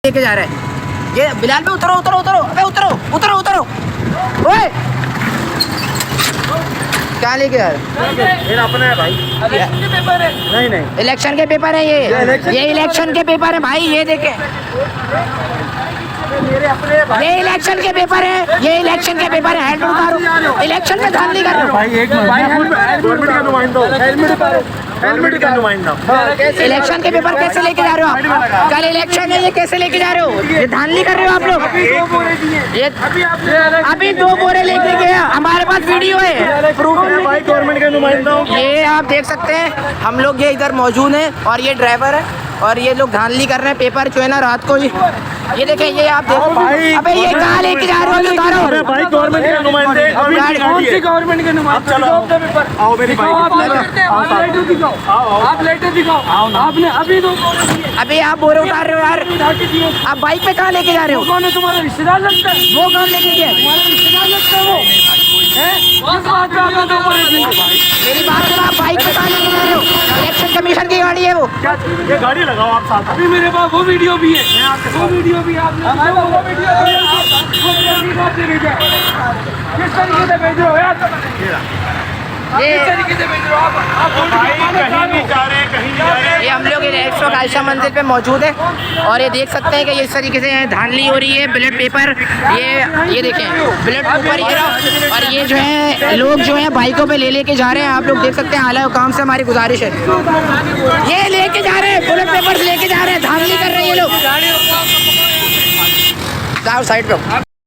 लेके जा रहा है ये बिलाल पे। उतरो उतरो उतरो, अबे उतरो उतरो उतरो। ओए क्या लेके जा रहे? ये अपना है भाई। इलेक्शन के पेपर है। नहीं नहीं, इलेक्शन के पेपर है ये इलेक्शन के पेपर है भाई। ये देखे, ये इलेक्शन के पेपर है, ये इलेक्शन के पेपर है। हेलमेट उतारो, इलेक्शन में धांधली कर रहे हो भाई। एक गवर्नमेंट का नुमाइंदा, हेलमेट का नुमाइंदा। इलेक्शन के पेपर कैसे लेके जा रहे हो आप? कल इलेक्शन है, ये कैसे लेके जा रहे हो? ये धांधली कर रहे हो आप लोग। ये अभी 2 बोरे लेके गए, हमारे पास वीडियो है, प्रूफ है भाई। गवर्नमेंट का नुमाइंदा ये आप देख सकते हैं। हम लोग ये इधर मौजूद हैं और ये ड्राइवर है और ये लोग धांधली कर रहे हैं। पेपर जो है ना रात को ये देखें, ये आप देखो भाई। अबे ये कहाँ लेके जा रहे हो? उतारो भाई, गवर्नमेंट के नुमाइंदे। कौन सी गवर्नमेंट के नुमाइंदे? चलो आओ मेरी बाइक। आप लेटर दिखाओ, आप लेटर दिखाओ। आपने अभी तो अबे आप बोरे उतार रहे हो यार। आप बाइक पे कहाँ लेके जा रहे हो? कौन है तुम्हारा रिश्तेदार लगता है? वो कौन लेके गया? तुम्हारा रिश्तेदार लगता है वो? किस बात पे आपने दो बोरे दिए? मेरी बात सुनो, आप बाइक पे कहाँ लेके जा रहे हो? इलेक्शन कमीशन की गाड़ी है वो। ये गाड़ी लगाओ आप साथ। अभी मेरे पास वो वीडियो भी है, वो वीडियो भी आपने वो वीडियो किस तरीके से भेज रहे हो यार? किस तरीके से भेज रहे हो आप? कहीं नहीं जा रहे, कहीं नहीं जा रहे। ये हम लोग इस वक्त आयशा मंदिर पे मौजूद है और ये देख सकते हैं कि इस तरीके से धांधली हो रही है। बैलेट पेपर ये देखें, बैलेट पेपर ये रहा। और ये जो है लोग जो है बाइकों पे ले के जा रहे हैं। आप लोग देख सकते हैं। आला काम से हमारी गुजारिश है, ये लेके जा रहे हैं, बैलेट पेपर लेके जा रहे हैं, धांधली कर रहे हैं ये लोग। साइड पे